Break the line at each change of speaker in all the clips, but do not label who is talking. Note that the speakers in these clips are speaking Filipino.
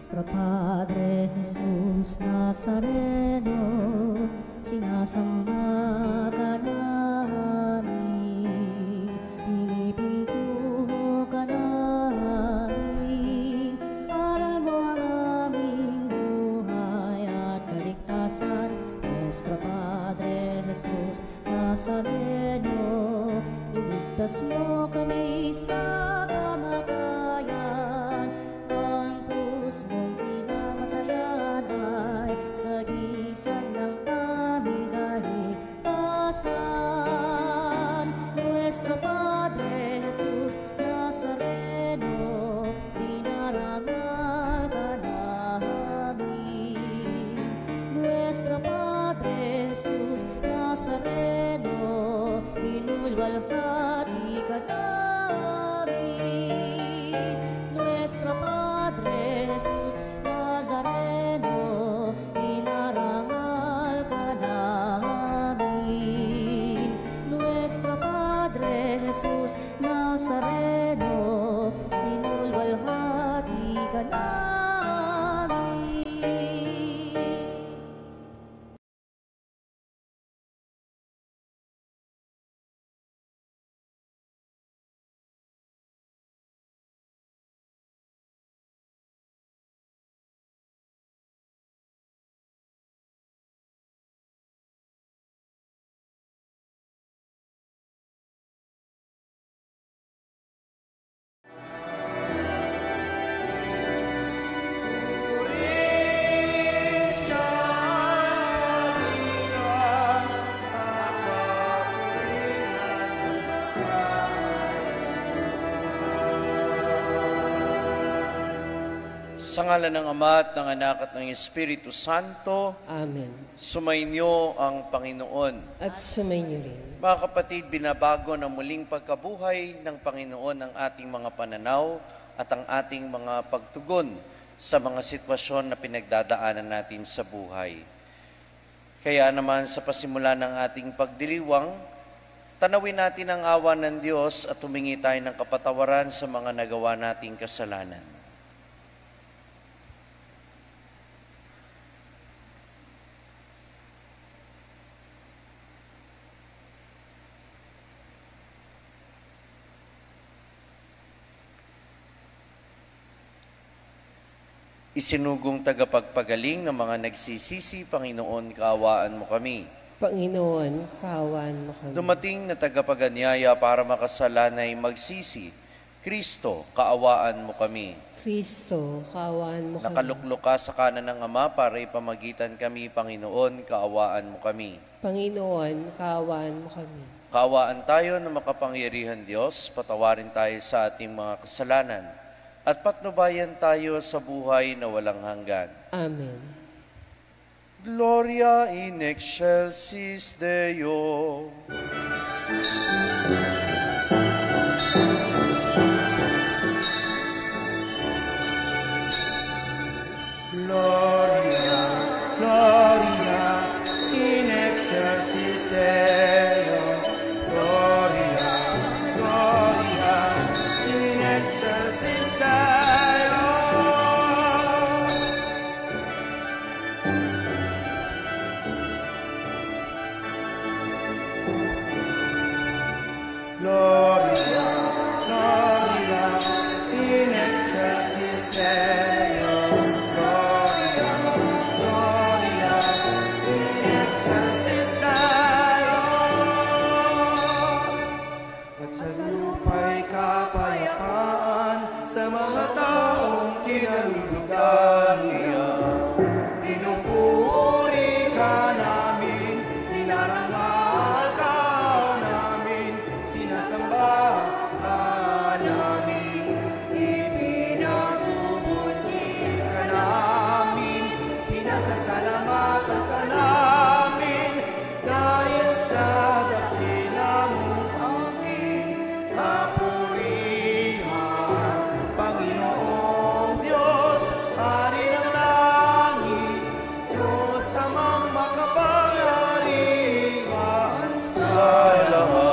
Nuestro Padre Jesús Nazareno, sinasamba ka namin, pinipintuho ka namin, aral mo ang aming buhay at kaligtasan. Nuestro Padre Jesús Nazareno, iligtas mo kami sa kamatayan, ang krus mong pinamatayan ay sagisag ng aming kaligtasan. Nuestro Padre Jesus Nazareno, dinarangal ka namin. Nuestro Padre Jesus Nazareno, inulwalhati ka namin. Nuestro Padre Jesus Nazareno, inarangal ka namin. Nuestro Padre Jesus Nazareno, inulwalhati ka namin.
Sa ngalan ng Ama at ng Anak at ng Espiritu Santo.
Amen.
Sumainyo ang Panginoon.
At sumainyo rin.
Mga kapatid, binabago ng muling pagkabuhay ng Panginoon ang ating mga pananaw at ang ating mga pagtugon sa mga sitwasyon na pinagdadaanan natin sa buhay. Kaya naman sa pasimula ng ating pagdiriwang, tanawin natin ang awa ng Diyos at humingi tayo ng kapatawaran sa mga nagawa nating kasalanan. Isinugong tagapagpagaling ng mga nagsisisi, Panginoon, kaawaan mo kami.
Panginoon, kaawaan mo kami.
Dumating na tagapaganyaya para makasalanay magsisi, Kristo, kaawaan mo kami.
Kristo, kaawaan mo kami.
Nakaluklok ka sa kanan ng Ama para ipamagitan kami, Panginoon, kaawaan mo kami.
Panginoon, kaawaan mo kami.
Kaawaan tayo ng makapangyarihan Diyos, patawarin tayo sa ating mga kasalanan, at patnubayan tayo sa buhay na walang hanggan.
Amen.
Gloria in excelsis Deo.
Gloria, Gloria in excelsis Deo. Gloria, Gloria in excelsis Deo. Gloria, Gloria in excelsis Deo. Gloria, Gloria in excelsis Deo. At sa lupa'y kapayapaan sa mga taong kinalulugan niya. Pinupuri ka namin, inarangal ka namin, sinasamba ka namin, ipinagbubunyi ka namin, pinasasalamatan ka namin, dahil sa dakila mong aking kapurihan. Panginoong Diyos, Hari ng langit, Diyos amang makapangyarihan sa lahat.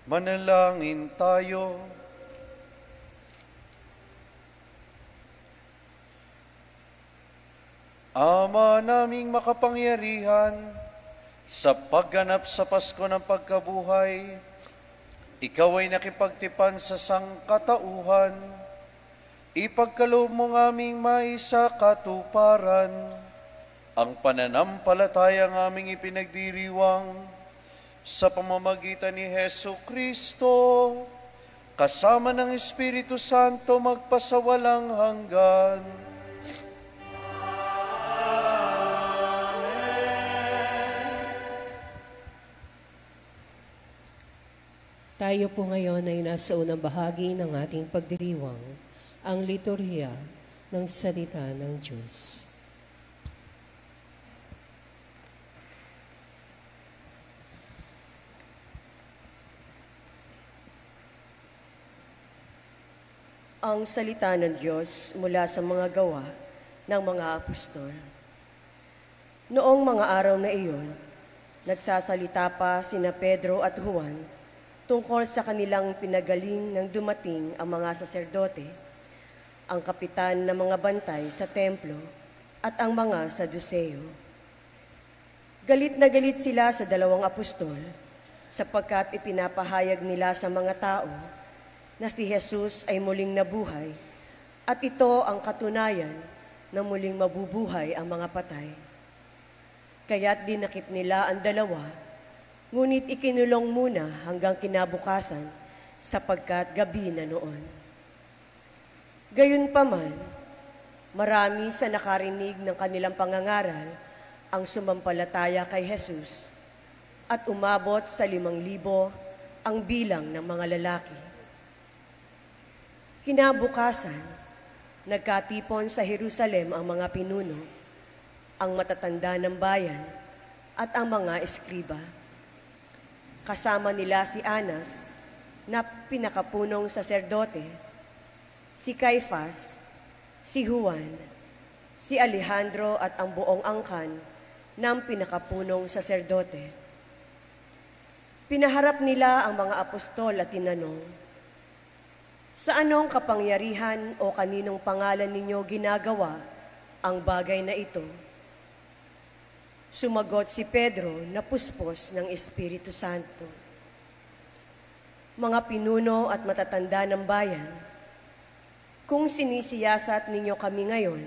Manalangin tayo. Ama naming makapangyarihan, sa pagganap sa Pasko ng pagkabuhay, ikaw ay nakipagtipan sa sangkatauhan. Ipagkaloob mo ng aming maisa katuparan, ang pananampalatayang aming ipinagdiriwang sa pamamagitan ni Hesu Kristo, kasama ng Espiritu Santo magpasawalang hanggan.
Tayo po ngayon ay nasa unang bahagi ng ating pagdiriwang, ang liturhiya ng salita ng Diyos.
Ang salita ng Diyos mula sa mga gawa ng mga apostol. Noong mga araw na iyon, nagsasalita pa sina Pedro at Juan tungkol sa kanilang pinagaling nang dumating ang mga saserdote, ang kapitan ng mga bantay sa templo at ang mga Saduseo. Galit na galit sila sa dalawang apostol sapagkat ipinapahayag nila sa mga tao na si Jesus ay muling nabuhay at ito ang katunayan na muling mabubuhay ang mga patay. Kaya't dinakip nila ang dalawa, ngunit ikinulong muna hanggang kinabukasan sapagkat gabi na noon. Gayunpaman, marami sa nakarinig ng kanilang pangangaral ang sumampalataya kay Jesus at umabot sa 5,000 ang bilang ng mga lalaki. Kinabukasan, nagkatipon sa Jerusalem ang mga pinuno, ang matatanda ng bayan at ang mga eskriba. Kasama nila si Anas na pinakapunong saserdote, si Caifas, si Juan, si Alejandro at ang buong angkan ng pinakapunong saserdote. Pinaharap nila ang mga apostol at tinanong, "Sa anong kapangyarihan o kaninong pangalan ninyo ginagawa ang bagay na ito?" Sumagot si Pedro na puspos ng Espiritu Santo, "Mga pinuno at matatanda ng bayan, kung sinisiyasat ninyo kami ngayon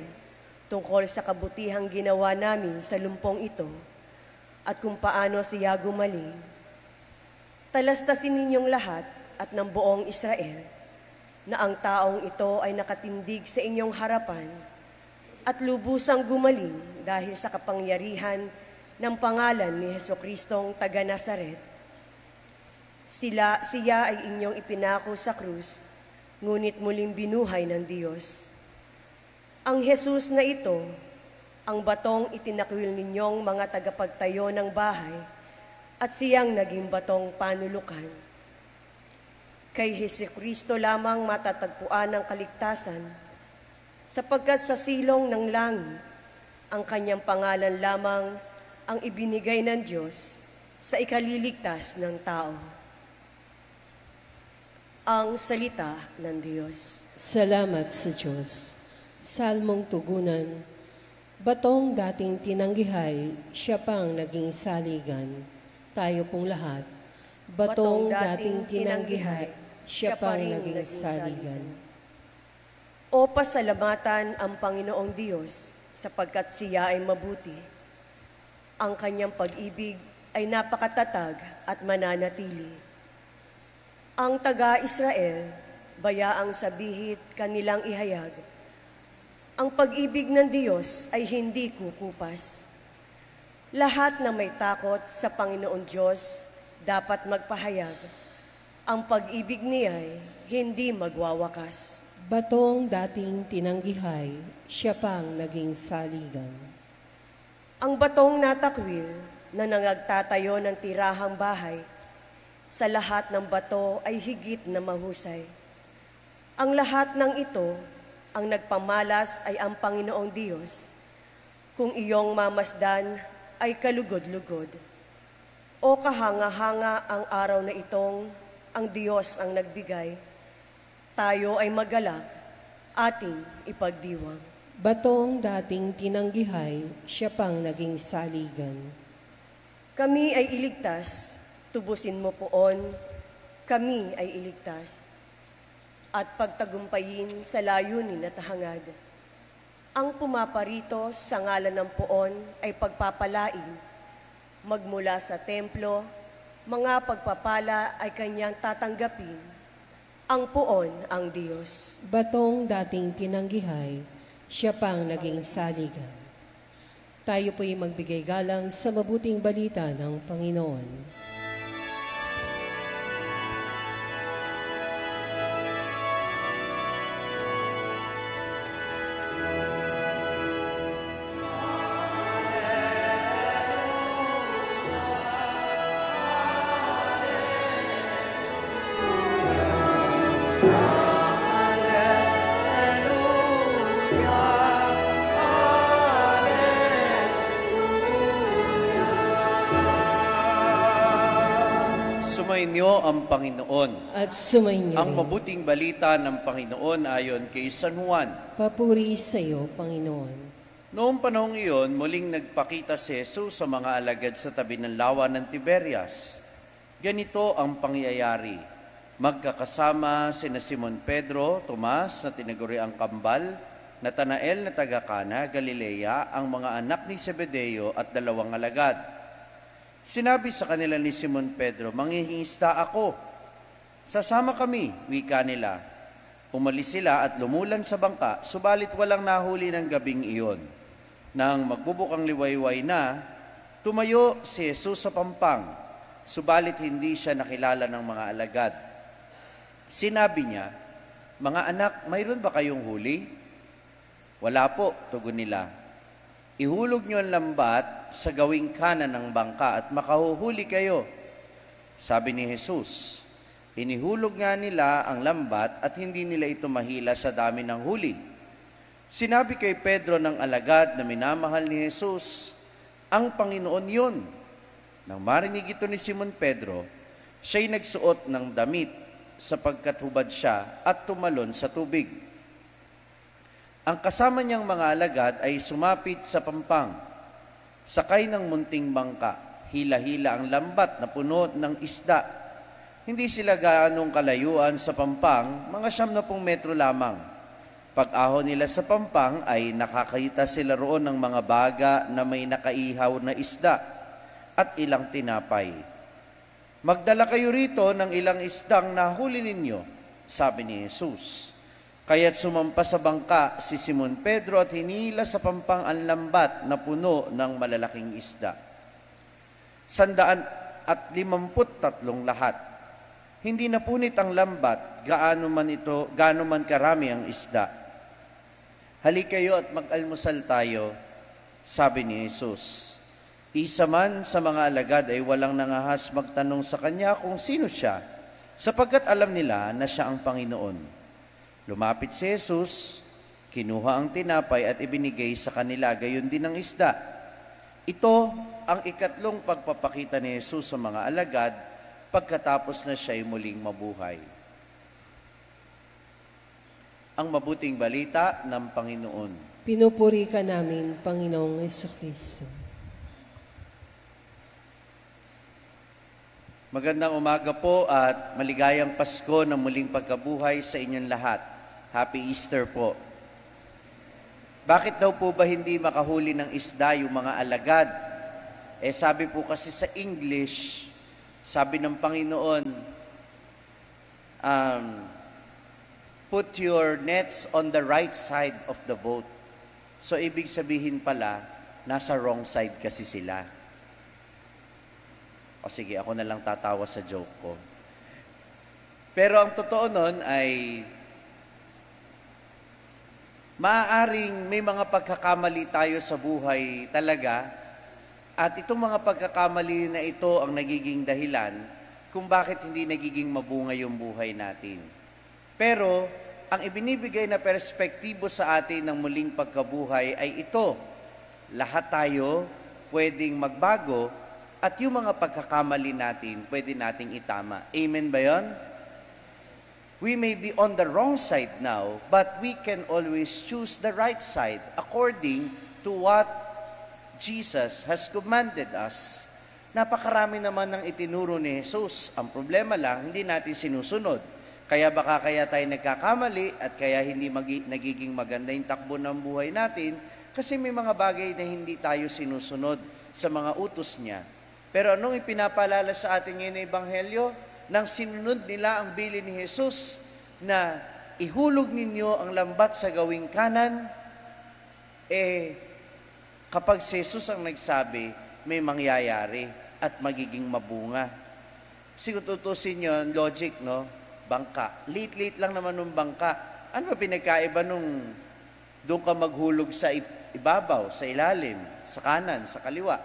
tungkol sa kabutihang ginawa namin sa lumpong ito at kung paano siya gumaling, talastasin ninyong lahat at ng buong Israel na ang taong ito ay nakatindig sa inyong harapan at lubusang gumaling dahil sa kapangyarihan ng pangalan ni Jesucristong taga Nazaret. Siya ay inyong ipinako sa krus, ngunit muling binuhay ng Diyos. Ang Jesus na ito, ang batong itinakwil ninyong mga tagapagtayo ng bahay, at siyang naging batong panulukan. Kay Jesucristo lamang matatagpuan ang kaligtasan, sapagkat sa silong ng langit, ang kanyang pangalan lamang ang ibinigay ng Diyos sa ikaliligtas ng tao." Ang salita ng Diyos.
Salamat sa Diyos. Salmong tugunan, batong dating tinanggihay, siya pang naging saligan. Tayo pong lahat, batong dating tinanggihay, siya pang naging saligan.
O pasalamatan ang Panginoong Diyos sapagkat siya ay mabuti. Ang kanyang pag-ibig ay napakatatag at mananatili. Ang taga-Israel, bayaang sabihit kanilang ihayag, ang pag-ibig ng Diyos ay hindi kukupas. Lahat na may takot sa Panginoong Diyos dapat magpahayag, ang pag-ibig niya ay hindi magwawakas.
Batong dating tinanggihay, siya pang naging saligan.
Ang batong natakwil na nangagtatayo ng tirahang bahay, sa lahat ng bato ay higit na mahusay. Ang lahat ng ito, ang nagpamalas ay ang Panginoong Diyos. Kung iyong mamasdan ay kalugod-lugod. O kahanga-hanga ang araw na itong ang Diyos ang nagbigay, tayo ay magalak, ating ipagdiwang.
Batong dating tinanggihay, siya pang naging saligan.
Kami ay iligtas, tubusin mo poon, kami ay iligtas, at pagtagumpayin sa layunin at hangad. Ang pumaparito sa ngalan ng poon ay pagpapalain, magmula sa templo, mga pagpapala ay kanyang tatanggapin, ang poon ang Diyos.
Batong dating tinanggihay, siya pang naging saligan. Tayo po'y magbigay galang sa mabuting balita ng Panginoon.
Sumainyo ang Panginoon.
At sumainyo.
Ang mabuting balita ng Panginoon ayon kay San Juan.
Papuri sa iyo, Panginoon.
Noong panahong iyon, muling nagpakita si Jesus sa mga alagad sa tabi ng lawa ng Tiberias. Ganito ang pangyayari. Magkakasama sina Simon Pedro, Tomas na tinaguriang Kambal, Natanael na taga-Kana, Galilea, ang mga anak ni Zebedeo at 2 alagad. Sinabi sa kanila ni Simon Pedro, "Manghihingisda ako." "Sasama kami," wika nila. Umalis sila at lumulan sa bangka, subalit walang nahuli ng gabing iyon. Nang magbubukang liwayway na, tumayo si Jesus sa pampang, subalit hindi siya nakilala ng mga alagad. Sinabi niya, "Mga anak, mayroon ba kayong huli?" "Wala po," tugon nila. "Ihulog niyo ang lambat sa gawing kanan ng bangka at makahuhuli kayo." Sabi ni Jesus. Inihulog nga nila ang lambat at hindi nila ito mahila sa dami ng huli. Sinabi kay Pedro ng alagad na minamahal ni Jesus, "Ang Panginoon yun." Nang marinig ito ni Simon Pedro, siya'y nagsuot ng damit sapagkat hubad siya at tumalon sa tubig. Ang kasama niyang mga alagad ay sumapit sa pampang. Sakay ng munting bangka, hila-hila ang lambat na puno ng isda. Hindi sila gaanong kalayuan sa pampang, mga 70 metro lamang. Pag-ahon nila sa pampang ay nakakita sila roon ng mga baga na may nakaihaw na isda at ilang tinapay. "Magdala kayo rito ng ilang isdang nahuli ninyo," sabi ni Jesus. Kaya't sumampa sa bangka si Simon Pedro at hinila sa pampang ang lambat na puno ng malalaking isda. 153 lahat. Hindi napunit ang lambat, gaano man karami ang isda. "Halika kayo at mag-almusal tayo," sabi ni Jesus. Isa man sa mga alagad ay walang nangahas magtanong sa kanya kung sino siya, sapagkat alam nila na siya ang Panginoon. Lumapit si Jesus, kinuha ang tinapay at ibinigay sa kanila, gayon din ang isda. Ito ang ikatlong pagpapakita ni Jesus sa mga alagad pagkatapos na siya'y muling mabuhay. Ang mabuting balita ng Panginoon.
Pinupuri ka namin, Panginoong Jesucristo.
Magandang umaga po at maligayang Pasko na muling pagkabuhay sa inyong lahat. Happy Easter po. Bakit daw po ba hindi makahuli ng isda yung mga alagad? Sabi po kasi sa English, sabi ng Panginoon, put your nets on the right side of the boat. So ibig sabihin pala, nasa wrong side kasi sila. O sige, ako na lang tatawa sa joke ko. Pero ang totoo nun ay, maaaring may mga pagkakamali tayo sa buhay talaga, at itong mga pagkakamali na ito ang nagiging dahilan kung bakit hindi nagiging mabunga yung buhay natin. Pero, ang ibinibigay na perspektibo sa atin ng muling pagkabuhay ay ito. Lahat tayo pwedeng magbago At yung mga pagkakamali natin, pwede nating itama. Amen ba yun? We may be on the wrong side now, but we can always choose the right side according to what Jesus has commanded us. Napakarami naman ng itinuro ni Jesus. Ang problema lang, hindi natin sinusunod. Kaya baka kaya tayo nagkakamali at kaya hindi nagiging maganda yung takbo ng buhay natin kasi may mga bagay na hindi tayo sinusunod sa mga utos niya. Pero anong ipinapaalala sa atin ngayon ng Ebanghelyo? Nang sinunod nila ang bilin ni Jesus na ihulog ninyo ang lambat sa gawing kanan, kapag si Jesus ang nagsabi, may mangyayari at magiging mabunga. Kasi kung tutusin yun, logic, no? Bangka. Late lang naman nung bangka. Ano ba pinagkaiba nung doon ka maghulog sa ibabaw, sa ilalim, sa kanan, sa kaliwa?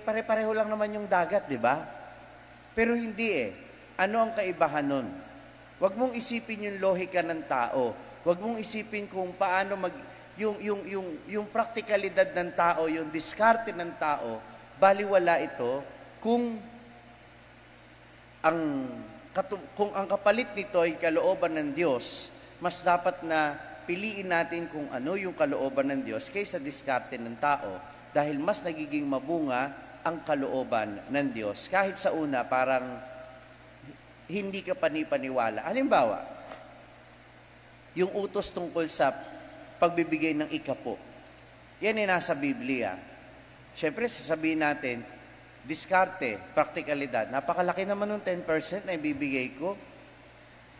Pare-pareho lang naman yung dagat, di ba? Pero hindi Ano ang kaibahan nun? Huwag mong isipin yung lohika ng tao. Huwag mong isipin kung paano yung praktikalidad ng tao, yung diskarte ng tao, baliwala ito kung ang kapalit nito ay kalooban ng Diyos, mas dapat na piliin natin kung ano yung kalooban ng Diyos kaysa diskarte ng tao dahil mas nagiging mabunga ang kalooban ng Diyos. Kahit sa una, parang hindi ka panipaniwala. Halimbawa, yung utos tungkol sa pagbibigay ng ikapo. Yan ay nasa Biblia. Siyempre, sasabihin natin, diskarte, praktikalidad. Napakalaki naman ng 10% na ibibigay ko.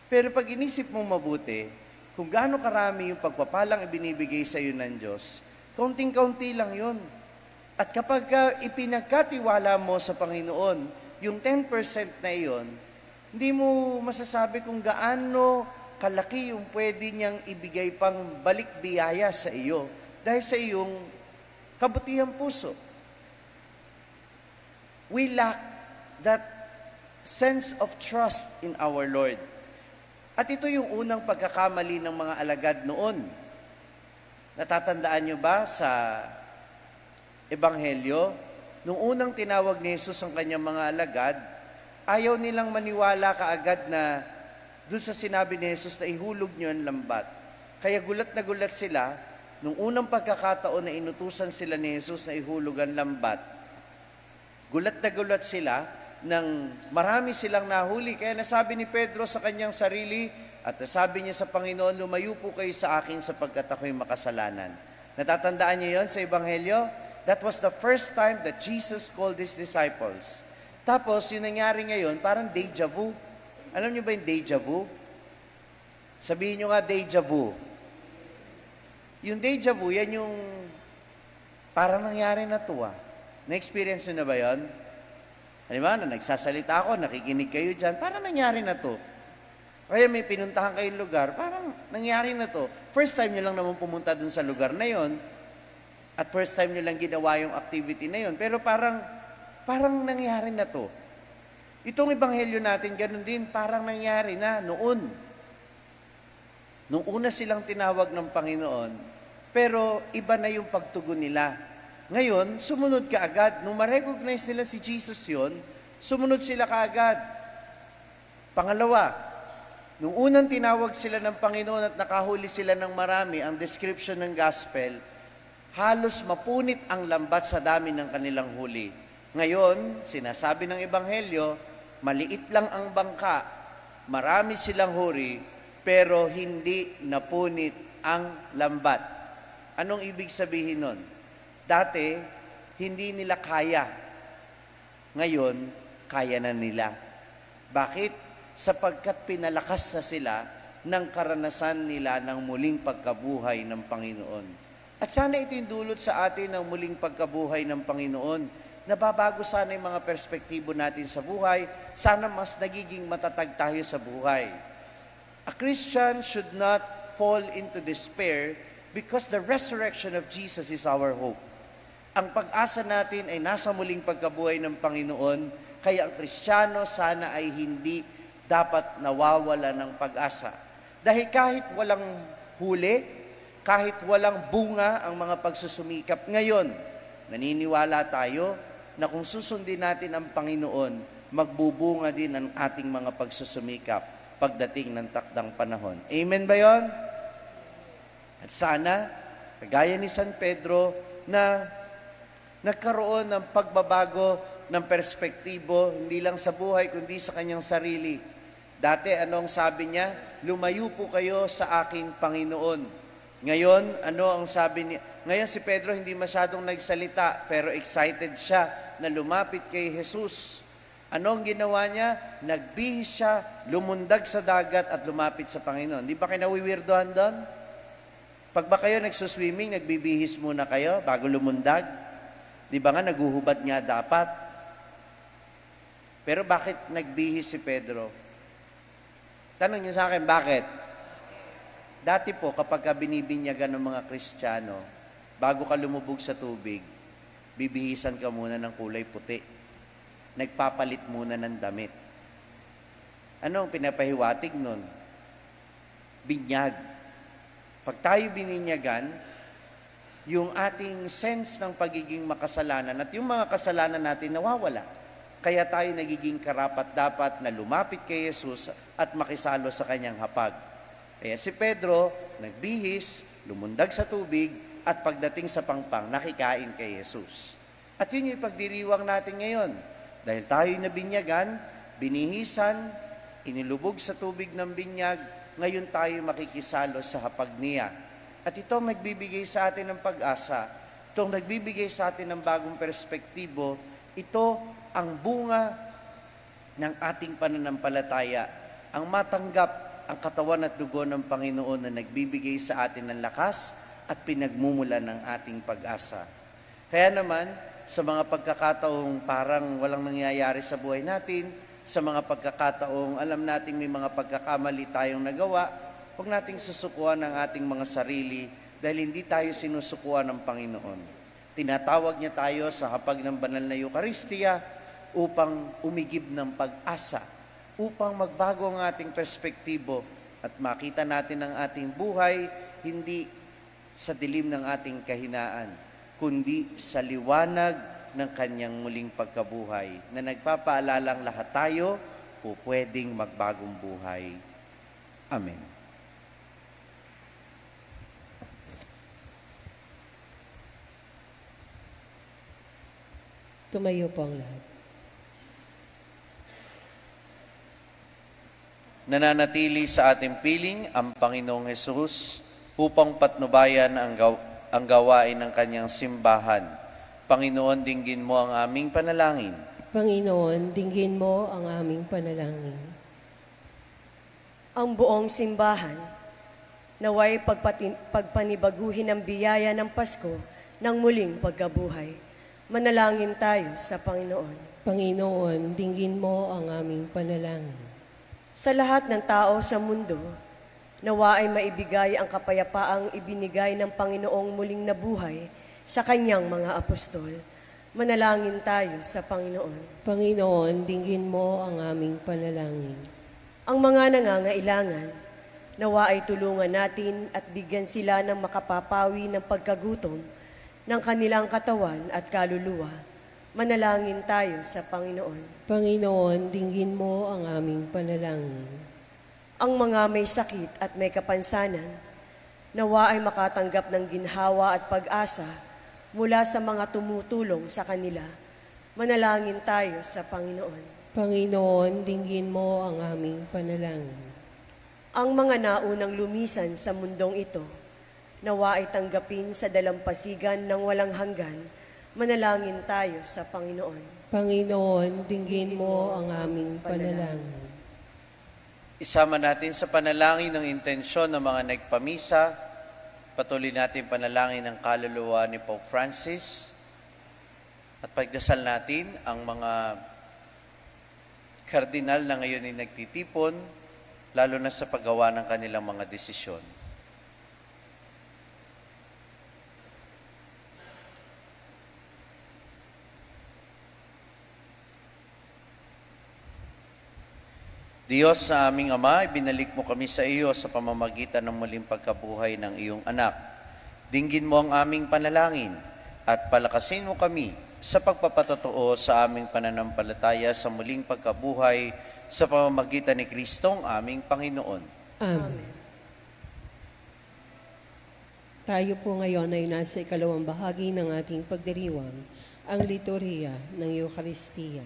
Pero pag inisip mong mabuti, kung gaano karami yung pagpapalang ibinibigay sa iyo ng Diyos, kaunting-kaunti lang yun. At kapag ipinagkatiwala mo sa Panginoon, yung 10% na iyon, hindi mo masasabi kung gaano kalaki yung pwede niyang ibigay pang balik biyaya sa iyo dahil sa iyong kabutihang puso. We lack that sense of trust in our Lord. At ito yung unang pagkakamali ng mga alagad noon. Natatandaan nyo ba sa Ebanghelyo? Nung unang tinawag ni Jesus ang kanyang mga alagad, ayaw nilang maniwala kaagad na doon sa sinabi ni Jesus na ihulog nyo ang lambat. Kaya gulat na gulat sila, nung unang pagkakataon na inutusan sila ni Jesus na ihulog ang lambat, gulat na gulat sila nang marami silang nahuli. Kaya nasabi ni Pedro sa kanyang sarili at nasabi niya sa Panginoon, lumayo po kayo sa akin sapagkat ako'y makasalanan. Natatandaan niyo yon sa Ebanghelyo? That was the first time that Jesus called His disciples. Tapos, yung nangyari ngayon, parang deja vu. Alam niyo ba yung deja vu? Sabihin niyo nga, deja vu. Yung deja vu, yan yung parang nangyari na to Na-experience niyo na ba yun? Halimbawa, na nagsasalita ako, nakikinig kayo dyan, parang nangyari na to. Kaya may pinuntahan kayong lugar, parang nangyari na to. First time niyo lang naman pumunta dun sa lugar na yon, at first time niyo lang ginawa yung activity na yon, pero parang nangyari na to. Itong ebanghelyo natin, ganun din, parang nangyari na noon. Nung una silang tinawag ng Panginoon, pero iba na yung pagtugon nila. Ngayon, sumunod ka agad. Nung ma-recognize nila si Jesus yon, sumunod sila kaagad. Pangalawa, nung unang tinawag sila ng Panginoon at nakahuli sila ng marami, ang description ng gospel, halos mapunit ang lambat sa dami ng kanilang huli. Ngayon, sinasabi ng Ebanghelyo, maliit lang ang bangka, marami silang huri, pero hindi napunit ang lambat. Anong ibig sabihin nun? Dati, hindi nila kaya. Ngayon, kaya na nila. Bakit? Sapagkat pinalakas na sila ng karanasan nila ng muling pagkabuhay ng Panginoon. At sana ito yung dulot sa atin ng muling pagkabuhay ng Panginoon. Nababago sana yung mga perspektibo natin sa buhay. Sana mas nagiging matatag tayo sa buhay. A Christian should not fall into despair because the resurrection of Jesus is our hope. Ang pag-asa natin ay nasa muling pagkabuhay ng Panginoon, kaya ang Kristiyano sana ay hindi dapat nawawala ng pag-asa. Dahil kahit walang huli, kahit walang bunga ang mga pagsusumikap ngayon, naniniwala tayo na kung susundin natin ang Panginoon, magbubunga din ang ating mga pagsusumikap pagdating ng takdang panahon. Amen ba yon? At sana, kagaya ni San Pedro, na nagkaroon ng pagbabago ng perspektibo, hindi lang sa buhay, kundi sa kanyang sarili. Dati, ano ang sabi niya? Lumayo po kayo sa aking Panginoon. Ngayon, ano ang sabi niya? Ngayon si Pedro hindi masyadong nagsalita, pero excited siya na lumapit kay Jesus. Ano ang ginawa niya? Nagbihis siya, lumundag sa dagat at lumapit sa Panginoon. Di ba kayo nawiwirdohan doon? Pag ba kayo nagsuswimming, nagbibihis muna kayo bago lumundag? Di ba nga, naguhubad nga dapat? Pero bakit nagbihis si Pedro? Tanong niyo sa akin, bakit? Dati po, kapag binibinyagan ng mga Kristiyano, bago ka lumubog sa tubig, bibihisan ka muna ng kulay puti. Nagpapalit muna ng damit. Ano ang pinapahiwatig nun? Binyag. Pag tayo bininyagan, yung ating sense ng pagiging makasalanan at yung mga kasalanan natin nawawala. Kaya tayo nagiging karapat-dapat na lumapit kay Jesus at makisalo sa kanyang hapag. Kaya si Pedro, nagbihis, lumundag sa tubig, at pagdating sa pangpang, nakikain kay Jesus. At yun yung pagdiriwang natin ngayon. Dahil tayo nabinyagan, binihisan, inilubog sa tubig ng binyag, ngayon tayo makikisalo sa hapag niya. At itong nagbibigay sa atin ng pag-asa, itong nagbibigay sa atin ng bagong perspektibo, ito ang bunga ng ating pananampalataya, ang matanggap ang katawan at dugo ng Panginoon na nagbibigay sa atin ng lakas at pinagmumula ng ating pag-asa. Kaya naman, sa mga pagkakataong parang walang nangyayari sa buhay natin, sa mga pagkakataong alam nating may mga pagkakamali tayong nagawa, huwag nating susukuan ang ating mga sarili dahil hindi tayo sinusukuan ng Panginoon. Tinatawag niya tayo sa hapag ng banal na Eucharistia upang umigib ng pag-asa, upang magbago ang ating perspektibo at makita natin ang ating buhay hindi sa dilim ng ating kahinaan, kundi sa liwanag ng kanyang muling pagkabuhay na nagpapaalalang lahat tayo po pwedeng magbagong buhay. Amen.
Tumayo po ang lahat.
Nananatili sa ating piling ang Panginoong Hesus upang patnubayan ang gawain ng kanyang simbahan. Panginoon, dinggin mo ang aming panalangin.
Panginoon, dinggin mo ang aming panalangin.
Ang buong simbahan, naway pagpanibaguhin ang biyaya ng Pasko ng muling pagkabuhay. Manalangin tayo sa Panginoon.
Panginoon, dinggin mo ang aming panalangin.
Sa lahat ng tao sa mundo, nawa ay maibigay ang kapayapaang ibinigay ng Panginoong muling nabuhay sa kanyang mga apostol. Manalangin tayo sa Panginoon.
Panginoon, dinggin mo ang aming panalangin.
Ang mga nangangailangan, nawa ay tulungan natin at bigyan sila ng makapapawi ng pagkagutom ng kanilang katawan at kaluluwa. Manalangin tayo sa Panginoon.
Panginoon, dinggin mo ang aming panalangin.
Ang mga may sakit at may kapansanan, nawa ay makatanggap ng ginhawa at pag-asa mula sa mga tumutulong sa kanila. Manalangin tayo sa Panginoon.
Panginoon, dinggin mo ang aming panalangin.
Ang mga naunang lumisan sa mundong ito, nawa ay tanggapin sa dalampasigan ng walang hanggan. Manalangin tayo sa Panginoon.
Panginoon, dinggin mo ang aming panalangin.
Isama natin sa panalangin ng intensyon ng mga nagpamisa. Patuloy natin panalangin ang kaluluwa ni Pope Francis. At pagdasal natin ang mga kardinal na ngayon ay nagtitipon, lalo na sa paggawa ng kanilang mga desisyon. Diyos na aming Ama, ibinalik mo kami sa iyo sa pamamagitan ng muling pagkabuhay ng iyong anak. Dinggin mo ang aming panalangin at palakasin mo kami sa pagpapatotoo sa aming pananampalataya sa muling pagkabuhay sa pamamagitan ni Kristong aming Panginoon.
Amen. Tayo po ngayon ay nasa ikalawang bahagi ng ating pagdiriwang, ang liturhiya ng Eucharistia.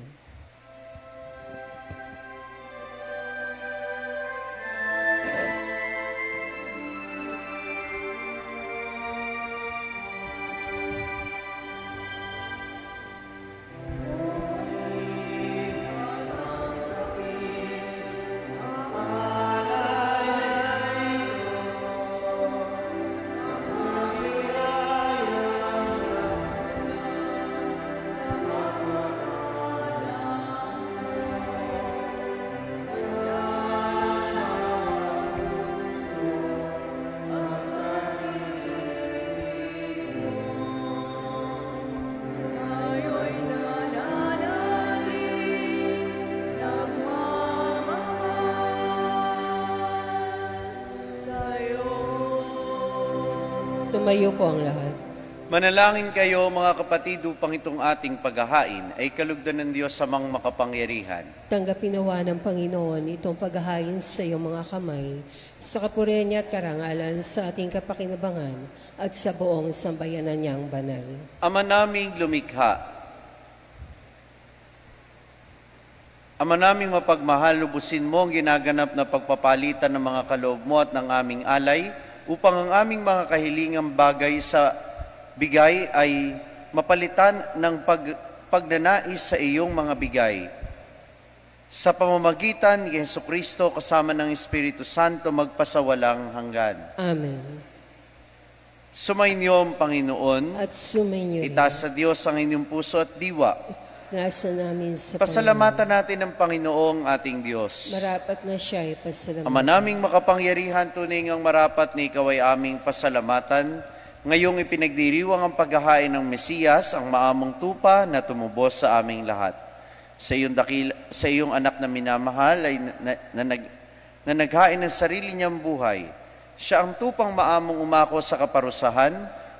Tumayo po ang lahat.
Manalangin kayo mga kapatid upang itong ating paghahain ay kalugdan ng Diyos sa mga makapangyarihan.
Tanggapin nawa ng Panginoon itong paghahain sa iyong mga kamay, sa kapurihan niya at karangalan sa ating kapakinabangan at sa buong sambayanan niyang banal.
Ama naming lumikha, Ama naming mapagmahal, lubusin mo ang ginaganap na pagpapalitan ng mga kaloob mo at ng aming alay, upang ang aming mga kahilingang bagay sa bigay ay mapalitan ng pagnanais sa iyong mga bigay. Sa pamamagitan ni Jesucristo kasama ng Espiritu Santo magpasawalang hanggan.
Amen.
Sumainyo ang Panginoon.
At sumainyo rin.
Itaas sa Diyos ang inyong puso at diwa.
Nasa namin sa
Pasalamatan natin ang Panginoong ating Diyos.
Marapat na siya ay pasalamatan.
Ama naming makapangyarihan, tunay ngang marapat na ikaw ay aming pasalamatan. Ngayong ipinagdiriwang ang paghahain ng Mesiyas, ang maamong tupa na tumubos sa aming lahat. Sa iyong anak na minamahal ay na naghain ng sarili niyang buhay. Siya ang tupang maamong umako sa kaparusahan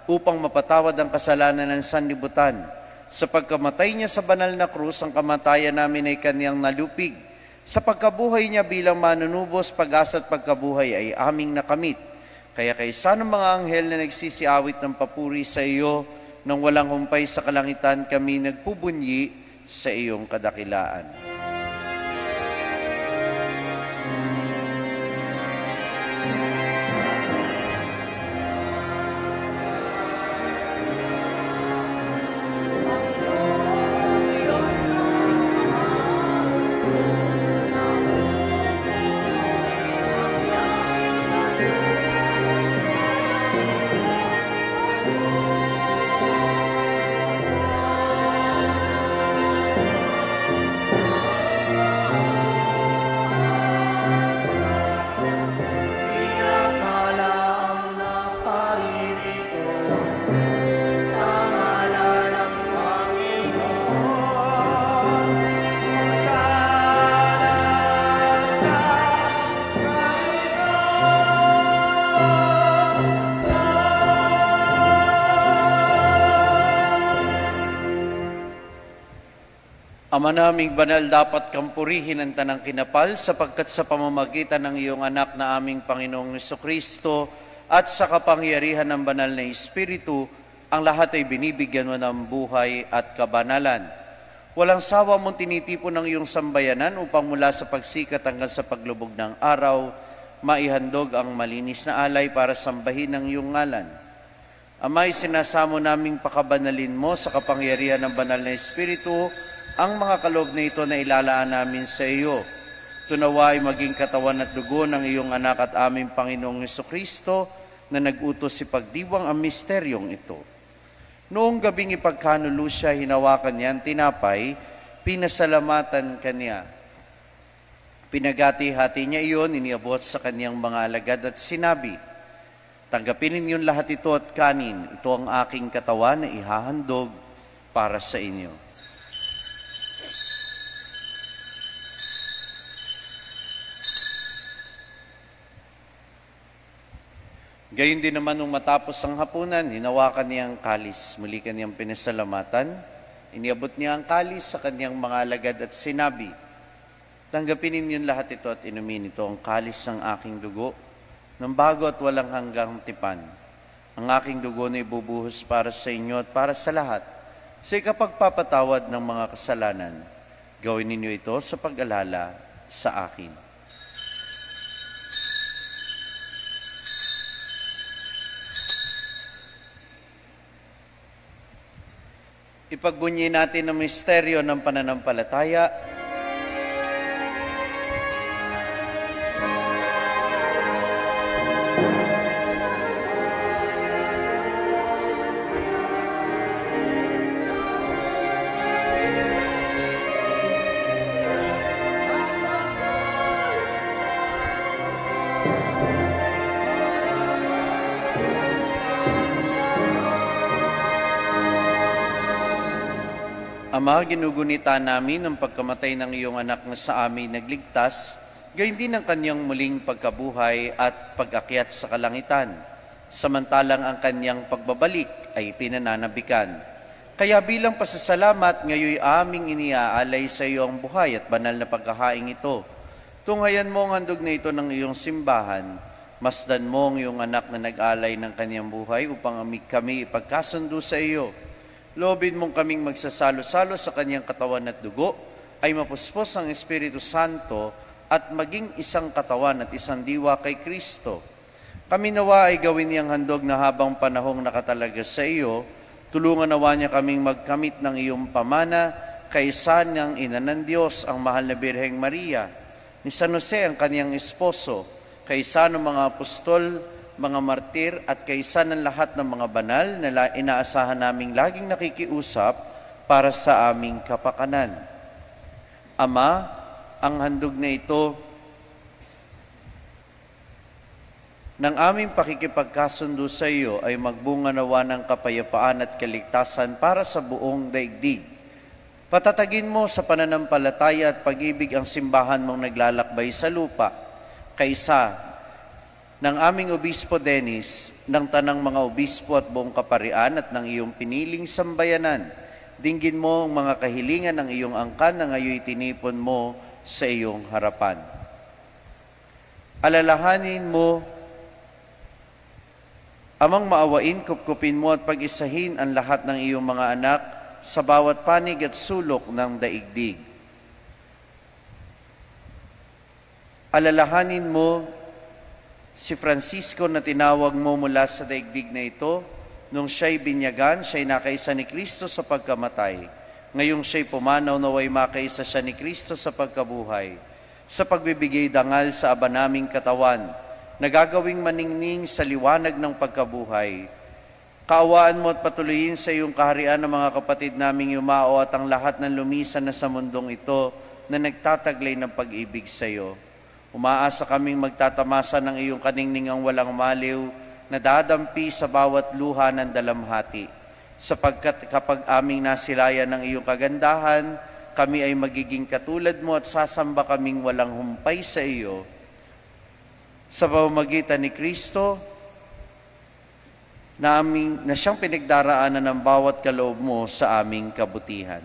upang mapatawad ang kasalanan ng sanlibutan. Sa pagkamatay niya sa banal na krus, ang kamatayan namin ay kaniyang nalupig. Sa pagkabuhay niya bilang manunubos, pag-asa at pagkabuhay ay aming nakamit. Kaya kaysa ng mga anghel na nagsisiawit ng papuri sa iyo, nang walang humpay sa kalangitan, kami nagpubunyi sa iyong kadakilaan. Ama naming banal, dapat kang purihin ang tanang kinapal sapagkat sa pamamagitan ng iyong anak na aming Panginoong Jesucristo at sa kapangyarihan ng banal na Espiritu, ang lahat ay binibigyan mo ng buhay at kabanalan. Walang sawa mong tinitipon ng iyong sambayanan upang mula sa pagsikat hanggang sa paglubog ng araw, maihandog ang malinis na alay para sambahin ang iyong ngalan. Amay, sinasamo naming pakabanalin mo sa kapangyarihan ng banal na Espiritu ang mga kaloob na ito na ilalaan namin sa iyo. Tunawa ay maging katawan at dugo ng iyong anak at aming Panginoong Jesucristo na nag-utos si pagdiwang ang misteryong ito. Noong gabing ipagkanulo siya, hinawakan niya ang tinapay, pinasalamatan kaniya. Pinagati-hati niya iyon, iniabot sa kaniyang mga alagad at sinabi, "Tanggapin ninyo lahat ito at kanin. Ito ang aking katawan na ihahandog para sa inyo." Gayon din naman nung matapos ang hapunan, hinawakan niya ang kalis. Muli kaniyang pinasalamatan, Iniabot niya ang kalis sa kanyang mga alagad at sinabi, "Tanggapin ninyong lahat ito at inumin ito ang kalis ng aking dugo, ng bago at walang hanggang tipan. Ang aking dugo na ibubuhos para sa inyo at para sa lahat, sa ikapagpapatawad ng mga kasalanan. Gawin ninyo ito sa pag-alala sa akin." Ipagbunyi natin ang misteryo ng pananampalataya. Ama, ginugunita namin ang pagkamatay ng iyong anak na sa amin nagligtas, gayon din ang kanyang muling pagkabuhay at pag-akyat sa kalangitan, samantalang ang kanyang pagbabalik ay pinananabikan. Kaya bilang pasasalamat, ngayoy aming iniaalay sa iyo ang buhay at banal na pagkahaing ito. Tunghayan mo ang handog na ito ng iyong simbahan, masdan mo ang iyong anak na nag-alay ng kanyang buhay upang kami ipagkasundo sa iyo. Loobin mong kaming magsasalo-salo sa kanyang katawan at dugo, ay mapuspos ang Espiritu Santo at maging isang katawan at isang diwa kay Kristo. Kami nawa ay gawin niyang handog na habang panahong nakatalaga sa iyo, tulungan nawa niya kaming magkamit ng iyong pamana, kaysa ng ina ng Diyos, ang mahal na Birheng Maria, ni San Jose ang kanyang esposo, kaysa ng mga apostol, mga martir at kaysa ng lahat ng mga banal na inaasahan naming laging nakikiusap para sa aming kapakanan. Ama, ang handog na ito ng aming pakikipagkasundo sa iyo ay magbunga nawa ng kapayapaan at kaligtasan para sa buong daigdig. Patatagin mo sa pananampalataya at pag-ibig ang simbahan mong naglalakbay sa lupa, kaysa ng aming Obispo Dennis, ng tanang mga obispo at buong kaparian at ng iyong piniling sambayanan. Dinggin mo ang mga kahilingan ng iyong angkan na ngayon tinipon mo sa iyong harapan. Alalahanin mo, Amang maawain, kupkupin mo at pag-isahin ang lahat ng iyong mga anak sa bawat panig at sulok ng daigdig. Alalahanin mo si Francisco na tinawag mo mula sa daigdig na ito, nung siya'y binyagan, siya'y nakaisa ni Kristo sa pagkamatay. Ngayong siya'y pumanaw, naway makaisa siya ni Kristo sa pagkabuhay. Sa pagbibigay dangal sa aba naming katawan, nagagawing maningning sa liwanag ng pagkabuhay. Kaawaan mo at patuloyin sa iyong kaharian ng mga kapatid naming yumao at ang lahat ng lumisan na sa mundong ito na nagtataglay ng pag-ibig sa iyo. Umaasa kaming magtatamasa ng iyong kaningningang walang maliw na dadampi sa bawat luha ng dalamhati. Sapagkat kapag aming nasilayan ng iyong kagandahan, kami ay magiging katulad mo at sasamba kaming walang humpay sa iyo. Sa pamamagitan ni Kristo, na siyang pinagdaraanan ng bawat kaloob mo sa aming kabutihan.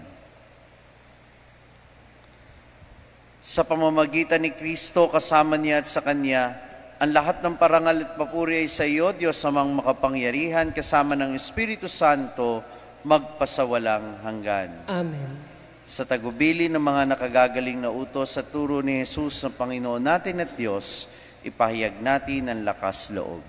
Sa pamamagitan ni Kristo, kasama niya at sa Kanya, ang lahat ng parangal at papuri ay sa iyo, Diyos amang makapangyarihan, kasama ng Espiritu Santo, magpasawalang hanggan.
Amen.
Sa tagubili ng mga nakagagaling na utos at turo ni Jesus na Panginoon natin at Diyos, ipahayag natin ang lakas loob.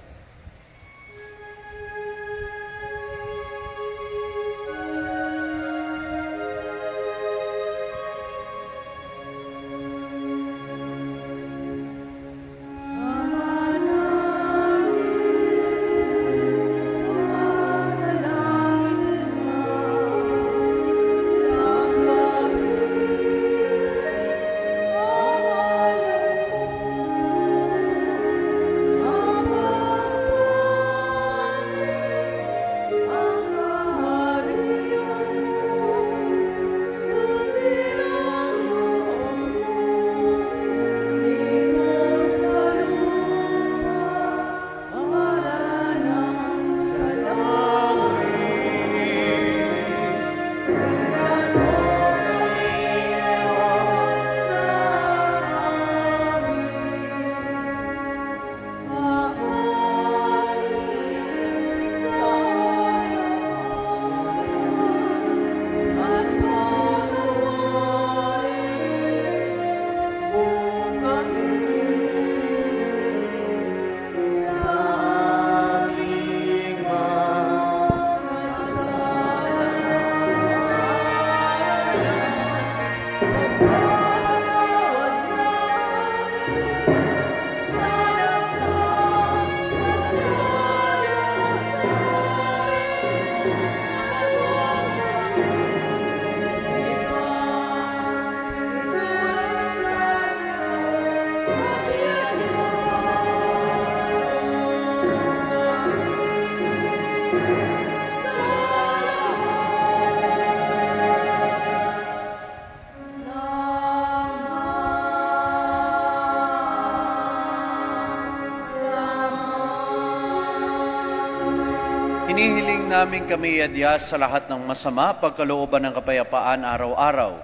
Hinihiling namin kami iadyas sa lahat ng masama, pagkalooban ng kapayapaan araw-araw.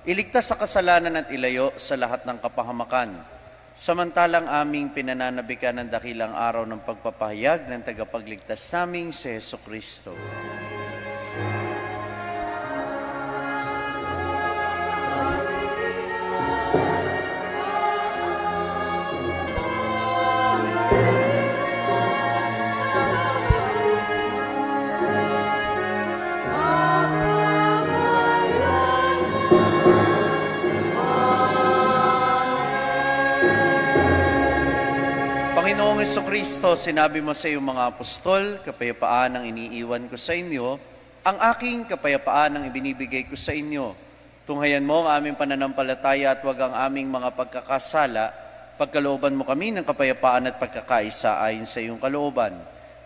Iligtas sa kasalanan at ilayo sa lahat ng kapahamakan. Samantalang aming pinananabikan ng dakilang araw ng pagpapahayag ng tagapagligtas naming si Jesucristo. Panginoong Jesucristo, sinabi mo sa iyong mga apostol, kapayapaan ang iniiwan ko sa inyo, ang aking kapayapaan ang ibinibigay ko sa inyo. Tunghayan mo ang aming pananampalataya at huwag ang aming mga pagkakasala, pagkalooban mo kami ng kapayapaan at pagkakaisa ayon sa iyong kalooban.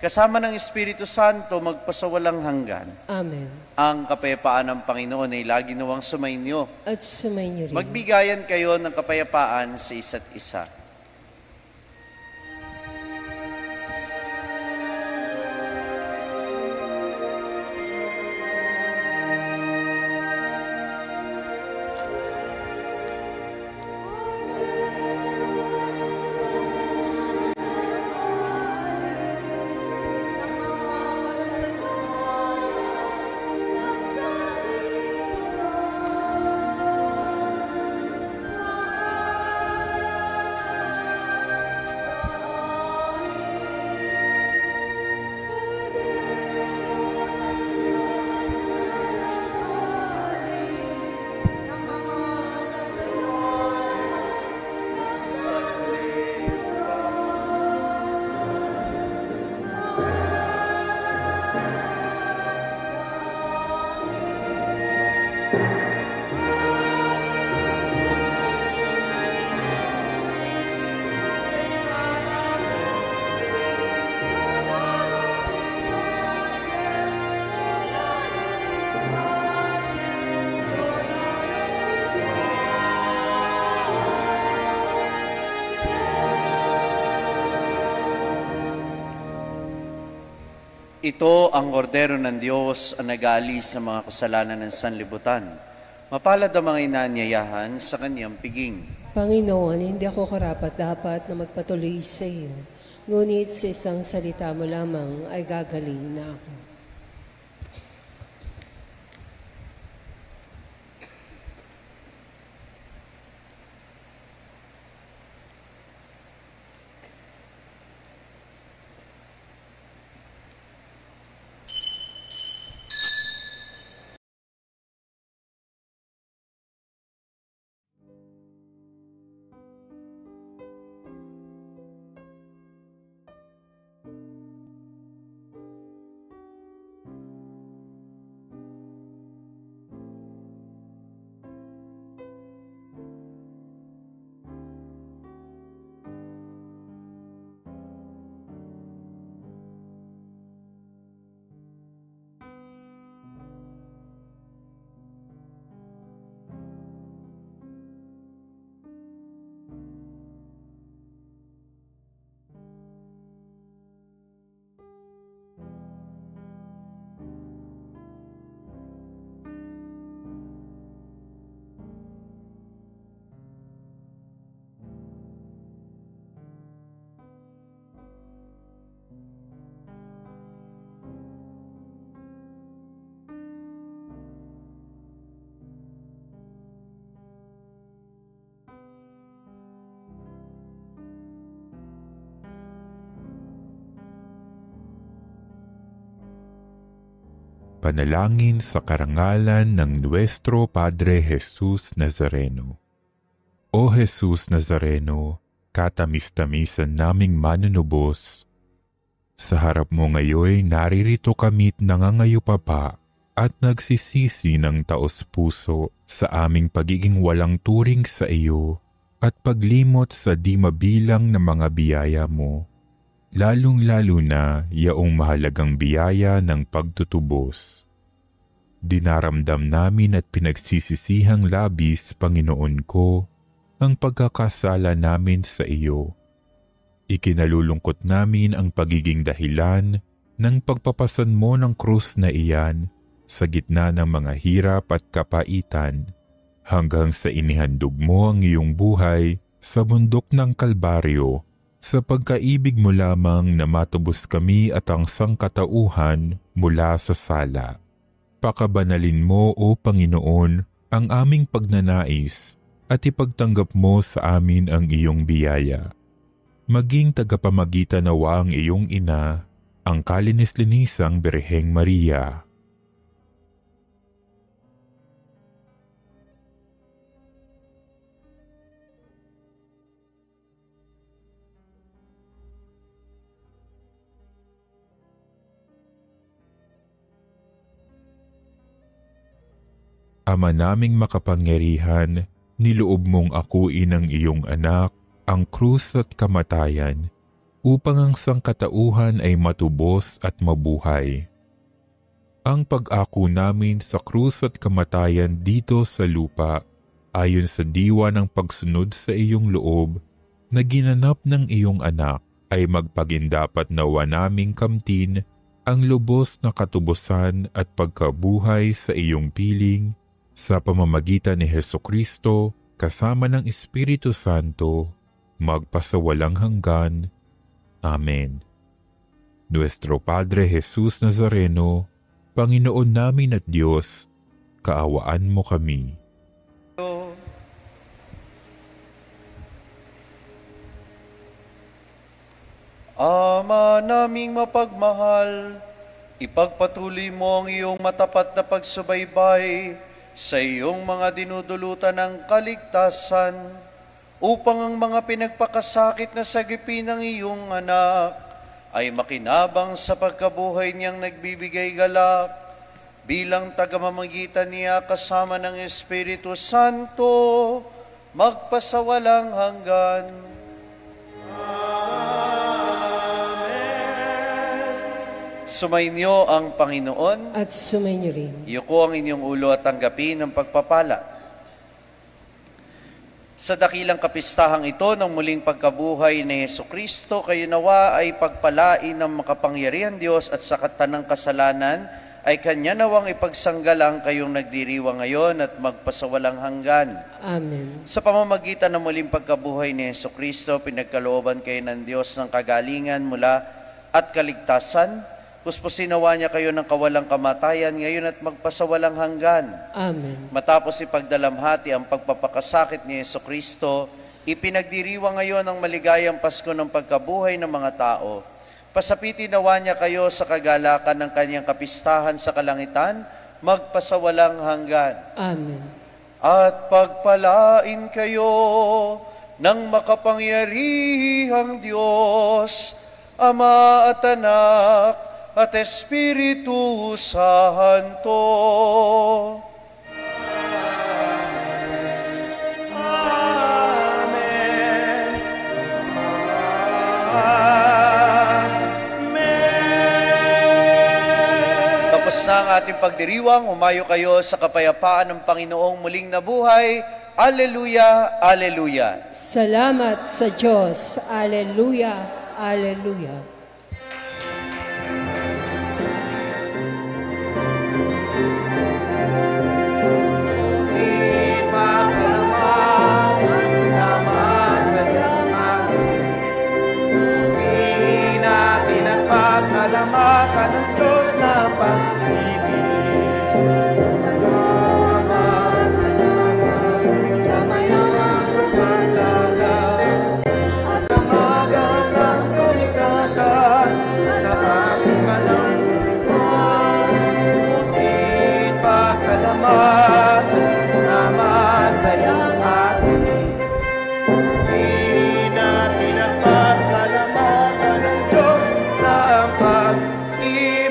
Kasama ng Espiritu Santo, magpasawalang hanggan.
Amen.
Ang kapayapaan ng Panginoon ay lagi nawang sumainyo.
At sumainyo rin.
Magbigayan kayo ng kapayapaan sa isa't isa. Ito ang kordero ng Diyos ang nag-aalis ng mga kasalanan ng sanlibutan. Mapalad ang mga inaanyayahan sa kanyang piging.
Panginoon, hindi ako karapat-dapat na magpatuloy sa iyo. Ngunit sa isang salita mo lamang ay gagaling na ako.
Panalangin sa karangalan ng Nuestro Padre Jesus Nazareno. O Jesus Nazareno, katamis-tamisan naming manunubos, sa harap mo ngayoy naririto kami't nangangayupapa at nagsisisi ng taos-puso sa aming pagiging walang turing sa iyo at paglimot sa di mabilang na mga biyaya mo. Lalong-lalo na yaong mahalagang biyaya ng pagtutubos. Dinaramdam namin at pinagsisisihang labis, Panginoon ko, ang pagkakasala namin sa iyo. Ikinalulungkot namin ang pagiging dahilan ng pagpapasan mo ng krus na iyan sa gitna ng mga hirap at kapaitan, hanggang sa inihandog mo ang iyong buhay sa bundok ng Kalbaryo, sa pagkaibig mo lamang na matubos kami at ang sangkatauhan mula sa sala. Pakabanalin mo, O Panginoon, ang aming pagnanais at ipagtanggap mo sa amin ang iyong biyaya. Maging tagapamagitan nawa ang iyong ina, ang kalinis-linisang Birheng Maria. Ama naming makapangyarihan, niloob mong akuin ang iyong anak, ang krus at kamatayan, upang ang sangkatauhan ay matubos at mabuhay. Ang pag-ako namin sa krus at kamatayan dito sa lupa, ayon sa diwa ng pagsunod sa iyong loob, na ginanap ng iyong anak, ay magpagindapat nawa naming kamtin ang lubos na katubusan at pagkabuhay sa iyong piling, sa pamamagitan ni Hesukristo, kasama ng Espiritu Santo, magpasawalang hanggan. Amen. Nuestro Padre Jesus Nazareno, Panginoon namin at Diyos, kaawaan mo kami.
Ama naming mapagmahal, ipagpatuloy mo ang iyong matapat na pagsubaybay sa iyong mga dinudulutan ng kaligtasan, upang ang mga pinagpakasakit na sagipin ng iyong anak ay makinabang sa pagkabuhay niyang nagbibigay galak, bilang tagamamagitan niya kasama ng Espiritu Santo, magpasawalang hanggan. Sumainyo ang Panginoon.
At sumainyo rin.
Iyuko ang inyong ulo at tanggapin ang pagpapala. Sa dakilang kapistahang ito ng muling pagkabuhay ni Hesukristo, kayo nawa ay pagpalain ng makapangyarihan Diyos at sa katanang kasalanan ay Kanya nawang ipagsanggalang kayong nagdiriwang ngayon at magpasawalang hanggan.
Amen.
Sa pamamagitan ng muling pagkabuhay ni Hesukristo, pinagkalooban kayo ng Diyos ng kagalingan mula at kaligtasan. Puspusin nawa niya kayo ng kawalang kamatayan ngayon at magpasawalang hanggan.
Amen.
Matapos ipagdalamhati ang pagpapakasakit ni Hesukristo, ipinagdiriwang ngayon ang maligayang Pasko ng pagkabuhay ng mga tao. Pasapitin nawa niya kayo sa kagalakan ng kanyang kapistahan sa kalangitan, magpasawalang hanggan.
Amen.
At pagpalain kayo ng makapangyarihang Diyos, Ama at Anak, at Espiritu Santo.
Amen.
Tapos na ang ating pagdiriwang, humayo kayo sa kapayapaan ng Panginoong muling nabuhay. Alleluia, Alleluia.
Salamat sa Diyos. Alleluia, Alleluia.
Salamatan ng Diyos na pag-ibig. Salamat, salamat sa mayamang pagdalaw at sa magandang kalikasan at sa aking kalangkuhan. Ngunit pasalamat sa masayang ating. Ngunit natin ang pasalamatan ng Diyos na pag-ibig.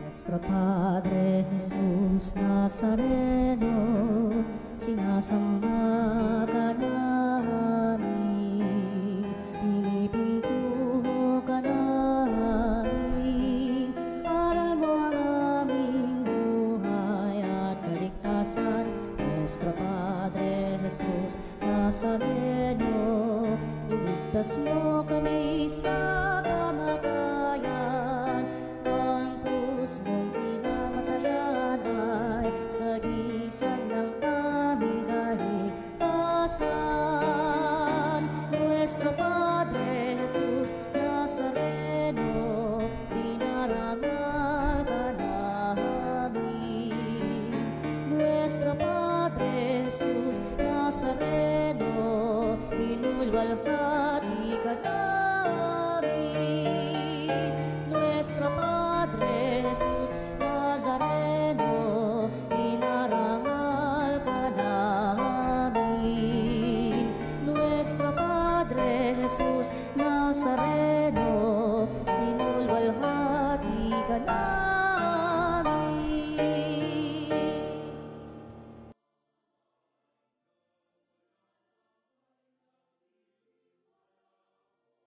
Nuestro Padre Jesus Nazareno, sinasamba ka namin, pinipintuho ka namin. Ligtas mo kami sa kamatayan, ang krus mong pinamatayan ay sagisag ng aming kaligtasan. Nuestro Padre Jesus Nazareno, dinarangal ka namin. Nuestro Padre Jesus Nazareno, inulwalhati ka namin. Nuestro Padre Jesus Nazareno, inarangal ka namin. Nuestro Padre Jesus Nazareno,